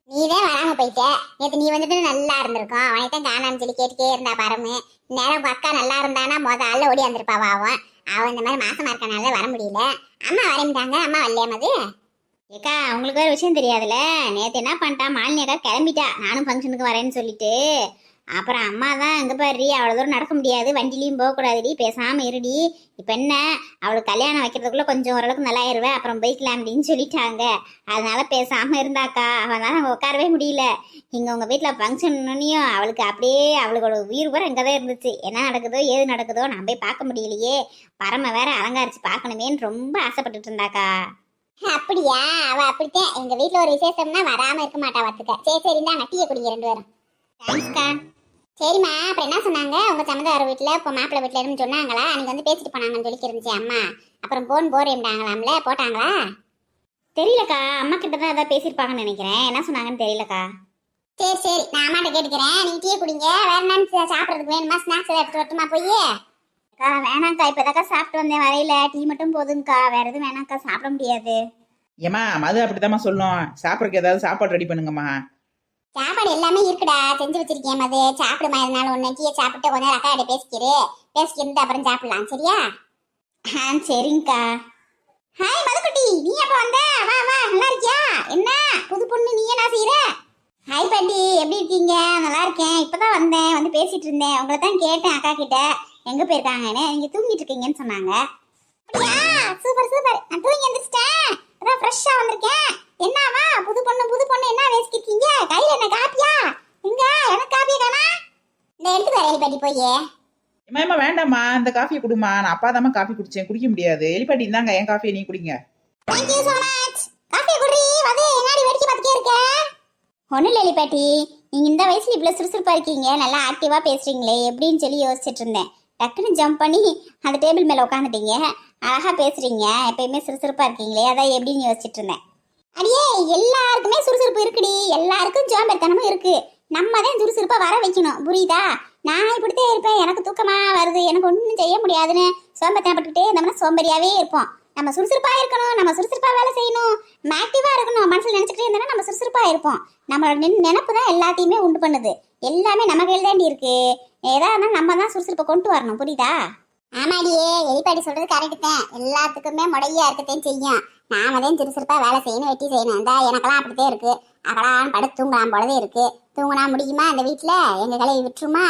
நீ தான் வராம போயிட்ட. நேற்று நீ வந்துட்டு நல்லா இருந்திருக்கும், அவனைத்தான் காணான்னு சொல்லி கேட்டுட்டே இருந்தா பாருமே. நேரம் அக்கா நல்லா இருந்தானா ஆள் ஓடி வந்திருப்பாவா. அவன் இந்த மாதிரி மாசமா இருக்கனால வர முடியல. அம்மா வரேன்ட்டாங்க, அம்மா வரலையாமது. ஏக்கா உங்களுக்கு வேறு விஷயம் தெரியாதுல்ல. நேற்று என்ன பண்ணிட்டா, மாலினி அக்கா கிளம்பிட்டா நானும் ஃபங்க்ஷனுக்கு வரேன்னு சொல்லிட்டு. அப்புறம் அம்மா தான் எங்கே பாரு அவ்வளோ தூரம் நடக்க முடியாது, வண்டிலையும் போகக்கூடாதுடி, பேசாமல் இருடி. இப்போ என்ன அவளுக்கு கல்யாணம் வைக்கிறதுக்குள்ளே கொஞ்சம் ஓரளவுக்கு நல்லாயிருவேன், அப்புறம் போய்க்கலாம் அப்படின்னு சொல்லிட்டாங்க. அதனால பேசாமல் இருந்தாக்கா. அவனால் அங்கே உட்காரவே முடியல. இங்கே உங்கள் வீட்டில் ஃபங்க்ஷன்னையும் அவளுக்கு அப்படியே அவளுக்கு உயிர் பூரா இங்கே தான் இருந்துச்சு. என்ன நடக்குதோ ஏது நடக்குதோ நான் போய் பார்க்க முடியலையே, பரம வேற அலங்காரிச்சு பார்க்கணுமேன்னு ரொம்ப ஆசைப்பட்டுட்டு இருந்தாக்கா. அப்படியா? அவ அப்படித்தான். எங்க வீட்ல ஒரு விசேஷம்னா வராம இருக்க மாட்டா பாத்துக்க. சரி சரி, இந்தா டீயை குடிங்க 2 பேரும். தேங்க்ஸ்க்கா. சரிம்மா, அப்புறம் என்ன சொன்னாங்க உங்க சம்மந்தார வீட்டுல இப்போ மாப்பிள்ளை வீட்டுல இருந்து சொன்னாங்களா? நீங்க வந்து பேசிட்டு போனாங்கன்னு சொல்லி இருந்துச்சு அம்மா. அப்புறம் போறேன்டாங்களாம்ல, போட்டாங்களா? தெரியலக்கா, அம்மா கிட்ட தான் ஏதாவது பேசியிருப்பாங்கன்னு நினைக்கிறேன். என்ன சொன்னாங்கன்னு தெரியலக்கா. சரி சரி, நான் அம்மாட்ட கேட்டுக்கிறேன். நீங்க டீயை குடிங்க. வேற என்ன சாப்பிட்றதுக்கு வேணுமா? ஸ்நாக்ஸ் ஏதாவது எடுத்து வரட்டுமா போய்? அக்கா வேணாங்க்கா, இப்போதாக்கா சாப்பிட்டு வந்தேன், வரையில டீ மட்டும் போதுங்கக்கா, வேற எதுவும் வேணாங்க்கா, சாப்பிட முடியாது. ஏம்மா மது அப்படித்தாம்மா சொல்லும். சாப்பிட்றதுக்கு ஏதாவது சாப்பாடு ரெடி பண்ணுங்கம்மா. சாப்பாடு எல்லாமே இருக்குடா, செஞ்சு வச்சிருக்கேன். மது சாப்பிடுமா, இருந்தாலும் ஒன்று டீயை சாப்பிட்டு கொஞ்ச நேரம் அக்கா கிட்ட பேசிக்கிட்டு அப்புறம் சாப்பிடலாம், சரியா? சரிங்கக்கா. ஹாய் மதுக்குட்டி, நீ எப்போ வந்த? வா வா, நல்லா இருக்கியா? என்ன புது பொண்ணு, நீ என்ன செய்யற? ஹாய் பாட்டி, எப்படி இருக்கீங்க? நல்லா இருக்கேன். இப்பதான் வந்தேன், வந்து பேசிட்டு இருந்தேன். உங்களை தான் கேட்டேன் அக்கா கிட்ட எங்க போயிருக்காங்கன்னு. நீங்க தூங்கிட்டு இருக்கீங்கன்னு சொன்னாங்க. அப்படியா? சூப்பர் சூப்பர், நான் தூங்கி எந்திரிச்சிட்டேன், அதான் ஃப்ரெஷ்ஷா வந்திருக்கேன். என்னவா புது பொண்ணு என்ன வேசிக்கிட்டீங்க? கையில என்ன காப்பியா? எங்க எனக்கு காப்பியா காணா? இந்த எடுத்து வரேன் பாட்டி போய். ஏம்மா வேண்டாம்மா, இந்த காஃபியை குடுமா. நான் அப்பா தாம்மா காஃபி குடிச்சேன், குடிக்க முடியாது. எலிப்பாட்டி இந்தாங்க என் காஃபியை நீ குடிங்க. Thank you so much. காஃபியை குடி. வந்து என்னாடி வேடிக்கை பார்த்துட்டே இருக்க? ஒன்றும் இல்லை எலிப்பாட்டி, நீங்கள் இந்த வயசுல இவ்வளோ சுறுசுறுப்பாக இருக்கீங்க, நல்லா ஆக்டிவாக பேசுகிறீங்களே எப்படின்னு சொல்லி யோசிச்சுட்டு இருந்தேன். டக்குன்னு ஜம்ப் பண்ணி அந்த டேபிள் மேலே உட்காந்துட்டீங்க. அழகாக பேசுகிறீங்க, எப்பயுமே சுறுசுறுப்பாக இருக்கீங்களே, அதான் எப்படின்னு யோசிச்சுட்டு இருந்தேன். அடியே, எல்லாருக்குமே சுறுசுறுப்பு இருக்குடி, எல்லாருக்கும் சோம்பேறித்தனமும் இருக்கு. நம்ம தான் சுறுசுறுப்பாக வர வைக்கணும், புரியுதா? நான் இப்படித்தான் இருப்பேன், எனக்கு தூக்கமாக வருது, எனக்கு ஒன்றும் செய்ய முடியாதுன்னு சோம்பேறித்தனப்பட்டுக்கிட்டே இருந்தோம்னா சோம்பேறியாகவே இருப்போம். நம்ம சுறுசுறுப்பாக இருக்கணும், நம்ம சுறுசுறுப்பாக வேலை செய்யணும், நம்ம ஆக்டிவாக இருக்கணும். மனசில் நினச்சிக்கிட்டே இருந்தோம்னா நம்ம சுறுசுறுப்பாக இருப்போம். நம்மளோட நினைப்பு தான் எல்லாத்தையுமே உண்டு பண்ணுது. எல்லாமே நம்ம கையில் தாண்டி இருக்கு. ஏதா இருந்தாலும் நம்ம தான் சுறுசுறுப்பை கொண்டு வரணும், புரியுதா? ஆமாடியே, எலிப்பாடி சொல்றது கரெக்டு தான். எல்லாத்துக்குமே முடையா இருக்கத்தையும் செய்யும். நாம தான் சுறுசுறுப்பாக வேலை செய்யணும், வெட்டி செய்யணும். இந்த எனக்கெல்லாம் அப்படித்தான் இருக்கு. அகலான்னு படுத்து தூங்கலாம் போலதே இருக்கு. தூங்கினா முடியுமா இந்த வீட்டில்? எங்கள் கலையை விட்டுருமா?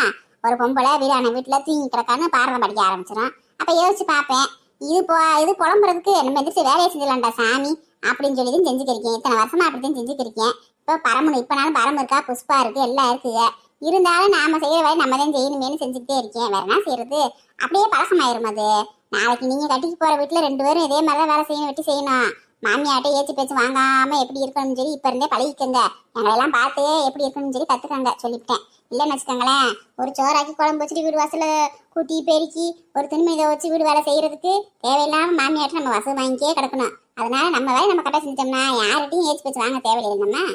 ஒரு பொம்பளை வீடான வீட்டில் தூங்கி கிடக்கான்னு பாரதம் படிக்க ஆரம்பிச்சிடும். அப்போ யோசிச்சு பார்ப்பேன், இது புலம்புறதுக்கு நம்ம எதிர்த்து வேலையை செஞ்சிடலாம்டா சாமி அப்படின்னு சொல்லி தான் செஞ்சுக்கிருக்கேன். இத்தனை வருஷமா அப்படித்தான் செஞ்சுக்கிருக்கேன். இப்போ பரமனு இப்போனாலும் பரம் இருக்கா, புஷ்பா இருக்கு, எல்லாம் இருக்குங்க. இருந்தாலும் நாம செய்யற வேலை நம்ம தான் செய்யணுமேனு செஞ்சுக்கிட்டே இருக்கேன். வேற என்ன செய்யறது? அப்படியே பழக்கமாயிரும். அது நாளைக்கு நீங்க கட்டிக்கு போற வீட்டுல 2 பேரும் இதே மாதிரிதான் வேலை செய்யணும், வெட்டி செய்யணும். மாமியாட்ட ஏச்சு பேச்சு வாங்காம எப்படி இருக்கணும்னு சொல்லி இப்ப இருந்தே பழகிக்கங்க. எங்களெல்லாம் பார்த்து எப்படி இருக்கணும்னு சொல்லி கத்துக்கங்க சொல்லிவிட்டேன். இல்லைன்னு வச்சுக்கோங்களேன், ஒரு சோறாக்கி குழம்பு வச்சுட்டு வீடு வாசல கூட்டி பெருக்கி ஒரு துணிமை இதை வச்சு வீடு வேலை செய்யறதுக்கு தேவையில்லாம மாமியாட்ட நம்ம வசதி வாங்கிக்கே கிடக்கணும். அதனால நம்ம வேலை நம்ம கரெக்டாக செஞ்சோம்னா யார்கிட்டையும் ஏச்சு பேச்சு வாங்க தேவையில்லை. நம்ம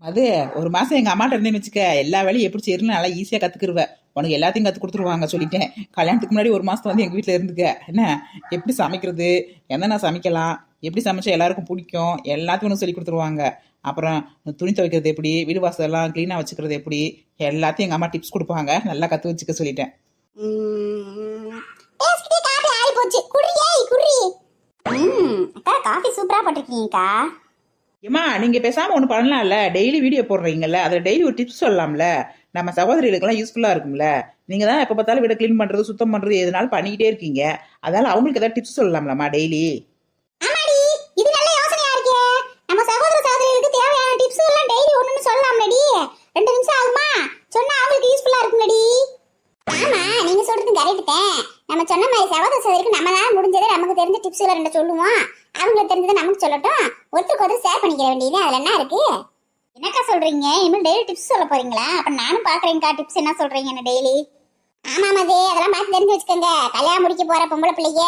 அது ஒரு மாசம் எங்க அம்மாட்ட இருந்தேன்னு வச்சுக்க, எல்லா வேலையும் எப்படி செய்யறதுன்னு நல்லா ஈஸியா கத்துக்கிருவேன். உனக்கு எல்லாத்தையும் கத்து கொடுத்துருவாங்க சொல்லிட்டேன். கல்யாணத்துக்கு முன்னாடி ஒரு மாசம் வந்து எங்க வீட்டுல இருந்துக்க. என்ன எப்படி சமைக்கிறது, என்னென்ன சமைக்கலாம், எப்படி சமைச்சா எல்லாருக்கும் பிடிக்கும், எல்லாத்தையும் ஒன்று சொல்லி கொடுத்துருவாங்க. அப்புறம் துணி துவைக்கிறது எப்படி, வீடு வாசல்லாம் கிளீனா வச்சுக்கிறது எப்படி, எல்லாத்தையும் எங்க அம்மா டிப்ஸ் கொடுப்பாங்க. நல்லா கத்து வச்சுக்க சொல்லிட்டேன். காஃபி சூப்பரா போட்டிருக்கீங்கக்கா. ஏமா நீங்க பேசாம ஒண்ணு பண்ணலாம்ல, டெய்லி வீடியோ போடுறீங்கல்ல, அதுல டெய்லி ஒரு டிப்ஸ் சொல்லலாம்ல, நம்ம சகோதரிகளுக்கெல்லாம் யூஸ்ஃபுல்லா இருக்கும்ல. நீங்க தான் எப்ப பார்த்தாலும் வீட கிளீன் பண்றது, சுத்தம் பண்றது எதுனாலும் பண்ணிக்கிட்டே இருக்கீங்க. அதனால அவங்களுக்கு ஏதாவது டிப்ஸ் சொல்லலாம்லமா டெய்லி. ஆமாடி, இது நல்ல யோசனையா இருக்கே. நம்ம சகோதர சகோதரிகளுக்கு தேவையான டிப்ஸ் எல்லாம் டெய்லி ஒண்ணுன்னு சொல்லலாம்லடி. 2 நிமிஷம் ஆகுமா? சொன்னா அவங்களுக்கு யூஸ்ஃபுல்லா இருக்கும்லடி. ஆமா, நீங்க சொல்றது கரெக்ட் தான். நம்ம சொன்ன மாதிரி சகோதர சகோதரிக்கு நம்மளால முடிஞ்சதை நமக்கு தெரிஞ்ச டிப்ஸ் எல்லாம் 2 சொல்லுவோம். அவங்களுக்கு தெரிஞ்சதை நமக்கு சொல்லட்டும். ஒருத்தருக்கு ஒருத்தர் ஷேர் பண்ணிக்கிற வேண்டியது. அதுல என்ன இருக்கு? என்னக்கா சொல்றீங்க? இனிமேல் டெய்லி டிப்ஸ் சொல்ல போறீங்களா? அப்ப நானும் பாக்குறேன்க்கா டிப்ஸ் என்ன சொல்றீங்கன்னு டெய்லி. ஆமா மது, அதெல்லாம் பார்த்து தெரிஞ்சு வச்சுக்கோங்க. கல்யாணம் முடிக்க போற பொம்பளை பிள்ளைங்க,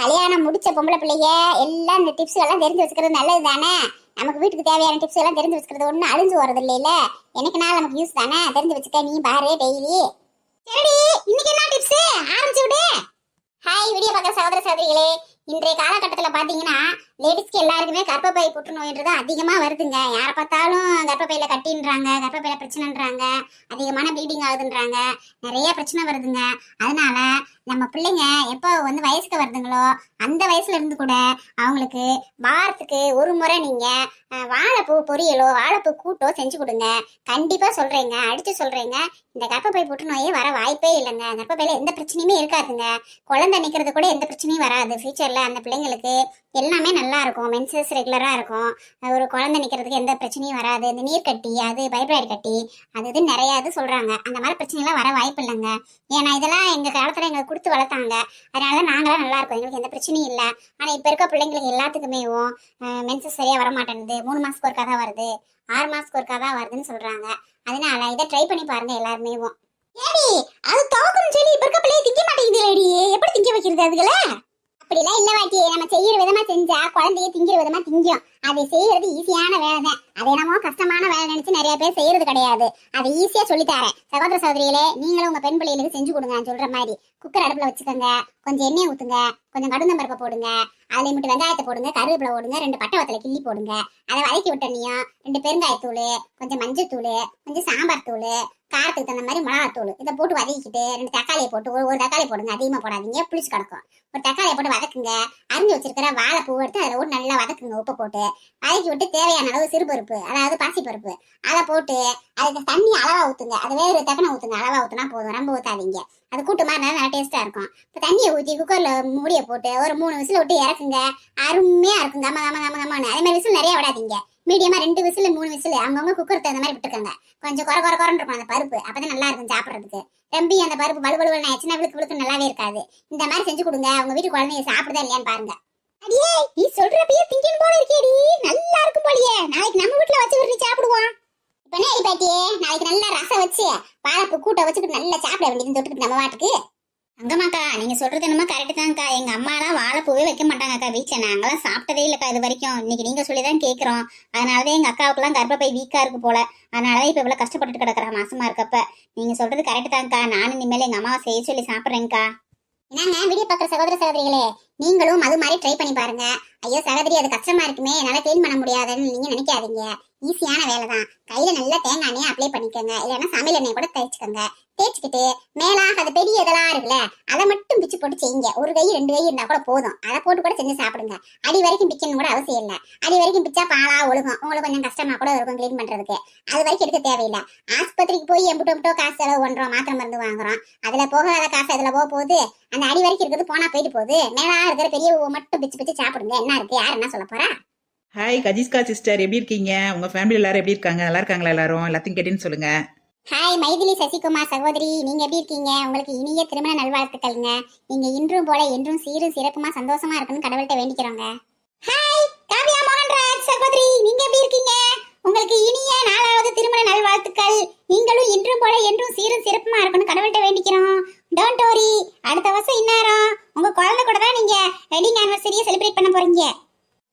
கல்யாணம் முடிச்ச பொம்பளை பிள்ளைங்க எல்லாம் இந்த டிப்ஸ் எல்லாம் தெரிஞ்சு வச்சுக்கிறது நல்லது தானே. நமக்கு வீட்டுக்கு தேவையான டிப்ஸ் எல்லாம் தெரிஞ்சு வச்சுக்கிறது ஒன்றும் அழிஞ்சு வரது இல்லையில. எனக்கு நாள் நமக்கு யூஸ் தானே. தெரிஞ்சு வச்சுக்க, நீ பாரு டெய்லி. சரி, இன்னைக்கு என்ன டிப்ஸ் ஆரம்பிச்சு விடு. ஹாய் வீடியோ பார்க்குற சகோதர சகோதரிகளே, இன்றைய காலகட்டத்தில் பார்த்தீங்கன்னா லேடிஸ்க்கு எல்லாருக்குமே கர்ப்பப்பை புற்றுநோய்ன்றது அதிகமாக வருதுங்க. யாரை பார்த்தாலும் கர்ப்பப்பையில் கட்டின்றாங்க, கர்ப்பப்பையில் பிரச்சனைன்றாங்க, அதிகமான ப்ளீடிங் ஆகுதுன்றாங்க, நிறைய பிரச்சனை வருதுங்க. அதனால நம்ம பிள்ளைங்க எப்போ வந்து வயசுக்கு வருதுங்களோ அந்த வயசுல இருந்து கூட அவங்களுக்கு வாரத்துக்கு ஒரு முறை நீங்க வாழைப்பூ பொரியலோ வாழைப்பூ கூட்டோ செஞ்சு கொடுங்க. கண்டிப்பா சொல்றேங்க, அடிச்சு சொல்றேங்க, இந்த கர்ப்பப்பை புற்றுநோயே வர வாய்ப்பே இல்லைங்க. கர்ப்பப்பையில எந்த பிரச்சனையுமே இருக்காதுங்க. குழந்தை நிக்கிறது கூட எந்த பிரச்சனையும் வராது. ஃபியூச்சர்ல அந்த பிள்ளைங்களுக்கு எல்லாமே நல்லா இருக்கும். மென்சஸ் ரெகுலரா இருக்கும். ஒரு குழந்தை நிக்கிறதுக்கு எந்த பிரச்சனையும் வராது. இந்த நீர் கட்டி, அது பைப்ராய்டு கட்டி, அது இது நிறைய இது சொல்றாங்க. அந்த மாதிரி பிரச்சனை எல்லாம் வர வாய்ப்பு இல்லைங்க. ஏன்னா இதெல்லாம் எங்க காலத்துல எங்களுக்கு கொடுத்து வளர்த்தாங்க. அதனால நாங்களாம் நல்லா இருக்கோம், எங்களுக்கு எந்த பிரச்சனையும் இல்லை. ஆனா இப்ப இருக்க பிள்ளைங்களுக்கு எல்லாத்துக்குமே மென்சஸ் சரியா வர மாட்டேங்குது. 3 மாசத்துக்கு ஒருக்கா தான் வருது, 6 மாசத்துக்கு ஒருக்கா தான் வருதுன்னு சொல்றாங்க. அதனால இதை ட்ரை பண்ணி பாருங்க எல்லாருமே. ஏடி அது தோக்கணும் சொல்லி இப்ப இருக்க பிள்ளைய திங்க மாட்டேங்குது. எப்படி திங்க வைக்கிறது அதுகளை? அப்படிலாம் இல்ல வாட்டி, நம்ம செய்யற விதமா செஞ்சா குழந்தைய திங்கிற விதமா திங்கும். அதை செய்யறது ஈஸியான வேலை தான். அது என்னமோ கஷ்டமான வேலை நினைச்சு நிறைய பேர் செய்யறது கிடையாது. அதை ஈஸியா சொல்லித்தரேன். சகோதர சகோதரிகளே, நீங்களும் உங்க பெண் பிள்ளைகளுக்கு செஞ்சு கொடுங்க. சொல்ற மாதிரி குக்கர் அடுப்புல வச்சுக்கோங்க, கொஞ்சம் எண்ணெய் ஊத்துங்க, கொஞ்சம் கடுந்தம் பருப்பை போடுங்க, அதுல மட்டும் வெங்காயத்தை போடுங்க, கருவேப்பிலை போடுங்க, 2 பட்டை வத்தலை கிள்ளி போடுங்க. அதை வதக்கி விட்டனையும் 2 பெருங்காயத்தூள், கொஞ்சம் மஞ்சத்தூள், கொஞ்சம் சாம்பார் தூள், காரத்துக்கு தகுந்த மாதிரி மிளகாத்தூள், இதை போட்டு வதக்கிட்டு 2 தக்காளியை போட்டு ஒரு தக்காளி போடுங்க, அதிகமா போடாதீங்க, புளிச்சு கிடக்கும். ஒரு தக்காளியை போட்டு வதக்குங்க. அரிஞ்சு வச்சிருக்கிற வாழைப்பூ எடுத்து அதில் ஒரு நல்லா வதக்குங்க, உப்பு போட்டு வதக்கி விட்டு தேவையான அளவு சிறுபருப்பு, அதாவது பாசிப்பருப்பு, அதை போட்டு அதுக்கு தண்ணி அளவா ஊத்துங்க. அது வேறு தக்கனை ஊத்துங்க, அளவா ஊத்துனா போதும், ரொம்ப ஊத்தாதீங்க. அது கூட்டு மாதிரி நல்லா டேஸ்டா இருக்கும். இப்போ தண்ணியை ஊற்றி குக்கர்ல மூடியை போட்டு ஒரு 3 விசில் விட்டு இறக்குங்க. அருமையா இருக்குங்க. அதே மாதிரி விசில் நிறைய விடாதீங்க. மீடியமா 2 விசில் 3 விசில் அவங்கவுங்க குக்கர் தகுந்த மாதிரி விட்டுக்கோங்க. கொஞ்சம் குறை இருக்கும் அந்த பருப்பு, அப்பதான் நல்லா இருக்கும் சாப்பிட்றதுக்கு. ரொம்ப அந்த பருப்பு வலுவலுன்னு ஆயிடுச்சுன்னா விழுக்கு நல்லாவே இருக்காது. இந்த மாதிரி செஞ்சு கொடுங்க. உங்க வீட்டு குழந்தைங்க சாப்பிடுதா இல்லையான்னு பாருங்க. அடியே நீ சொல்றப்பயே திங்கன்னு போல இருக்கேடி, நல்லா இருக்கும் போலியே. நாளைக்கு நம்ம வீட்டுல வச்சு விட்டு சாப்பிடுவோம். இப்ப என்ன பாட்டியே, நாளைக்கு நல்லா ரசம் வச்சு வாழைப்பூ கூட்ட வச்சுக்கிட்டு நல்லா சாப்பிட வேண்டியது தொட்டுக்கிட்டு நம்ம வாட்டுக்கு. அங்கம்மாக்கா நீங்க சொல்றது என்னமோ கரெக்ட் தான்க்கா. எங்க அம்மாலாம் வாழைப்பூவே வைக்க மாட்டாங்கக்கா வீட்டுல. நாங்களாம் சாப்பிட்டதே இல்லக்கா இது வரைக்கும். இன்னைக்கு நீங்க சொல்லிதான் கேட்கிறோம். அதனாலதான் எங்க அக்காவுக்குலாம் கர்ப்பப்பை வீக்கா இருக்கு போல. அதனாலதான் இப்ப இவ்வளவு கஷ்டப்பட்டுட்டு கிடக்குறா மாசமா இருக்கப்ப. நீங்க சொல்றது கரெக்ட் தான்க்கா. நானும் இனிமேல் எங்க அம்மாவை செய்ய சொல்லி சாப்பிட்றேன்க்கா. என்னங்க வீடியோ பார்க்குற சகோதர சகோதரிகளே, நீங்களும் அது மாதிரி ட்ரை பண்ணி பாருங்க. ஐயோ சகோதரி அது கஷ்டமா இருக்குமே, என்னால கிளீன் பண்ண முடியாதுன்னு நீங்க நினைக்காதீங்க. ஈஸியான வேலை தான். கையில நல்லா தேங்காய் எண்ணெய் அப்ளை பண்ணிக்கோங்க, இல்லைன்னா சமையல் எண்ணெய் கூட தேய்ச்சிக்கோங்க. தேய்ச்சிக்கிட்டு மேலாக அது பெரிய இதெல்லாம் இருக்குல்ல, அதை மட்டும் பிச்சு போட்டு செய்யுங்க. 1 கை 2 கை இருந்தா கூட போதும். அதை போட்டு கூட செஞ்சு சாப்பிடுங்க. அடி வரைக்கும் பிக்கணும் கூட அவசியம் இல்லை. அடி வரைக்கும் பிச்சா பாலா ஒழுகும். உங்களுக்கு கொஞ்சம் கஷ்டமா கூட இருக்கும் கிளீன் பண்றதுக்கு. அது வரைக்கும் எடுக்க தேவையில்லை. ஆஸ்பத்திரிக்கு போய் எம்பிட்டோ காசு செலவு பண்றோம், மாத்திரை மருந்து வாங்குறோம். அதுல போகாத காசு அதுல போக போகுது. அந்த அடி வரைக்கும் இருக்கிறது போனா போயிட்டு போகுது. மேலா இருக்கிற பெரிய மட்டும் பிச்சு பிச்சு சாப்பிடுங்க. என்ன இருக்கு, யார் என்ன சொல்ல போறா? ஹாய் கஜிஸ்கா சிஸ்டர், எப்படி இருக்கீங்க? உங்க ஃபேமிலி எல்லாரும் எப்படி இருக்காங்க? நல்லா இருக்காங்களா? எல்லாத்தையும் கேட்டேன்னு சொல்லுங்க. ஹாய் மைதிலி சசிகுமார் சகோதரி, நீங்க எப்படி இருக்கீங்க? உங்களுக்கு இனிய திருமண நல்வாழ்த்துக்கள்ங்க. நீங்க இன்றும் போல என்றும் சீரும் சிறப்புமா சந்தோஷமா இருக்குன்னு கடவுள்கிட்ட வேண்டிக்கிறோங்க. ஹாய் காவியா மோகன்ராஜ் சகோதரி, நீங்க எப்படி இருக்கீங்க? உங்களுக்கு இனிய 4வது திருமண நல்வாழ்த்துக்கள். நீங்களும் இன்றும் போல என்றும் சீரும் சிறப்புமா இருக்குன்னு கடவுள்கிட்ட வேண்டிக்கிறோம். டோன்ட் வரி, அடுத்த வருஷம் இந்நேரம் உங்க குழந்தை கூட தான் நீங்க வெட்டிங் ஆனிவர்சரியை செலிப்ரேட் பண்ண போறீங்க.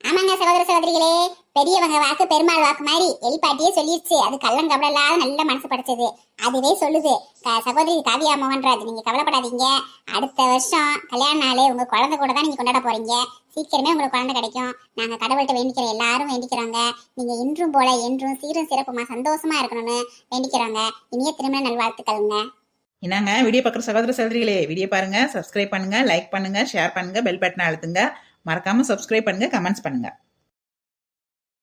ஆமாங்க சகோதர சகோதரிகளே, பெரியவங்க வாக்கு பெருமாள் வாக்கு மாதிரி எலிப்பாட்டியே சொல்லிடுச்சு. அது கள்ளம் கவலை இல்லாத நல்ல மனசு படைச்சது. அதுவே சொல்லுது. சகோதரி காவியா மோகன்ராஜ், நீங்க கவலைப்படாதீங்க. அடுத்த வருஷம் கல்யாண நாள் உங்க குழந்தை கூட தான் நீங்க கொண்டாட போறீங்க. சீக்கிரமே உங்களுக்கு குழந்தை கிடைக்கும். நாங்க கடவுள்கிட்ட வேண்டிக்கிறோம், எல்லாரும் வேண்டிக்கிறோங்க. நீங்க இன்றும் போல என்றும் சீரும் சிறப்புமா சந்தோஷமா இருக்கணும்னு வேண்டிக்கிறோங்க. இனிய திருமண நல்வாழ்த்துக்கள்ங்க. என்னங்க வீடியோ பார்க்குற சகோதர சகோதரிகளே, வீடியோ பாருங்க, சப்ஸ்கிரைப் பண்ணுங்க, லைக் பண்ணுங்க, ஷேர் பண்ணுங்க, பெல் பட்டனை அழுத்துங்க. மறக்காம சப்ஸ்கிரைப் பண்ணுங்க, கமெண்ட்ஸ் பண்ணுங்க.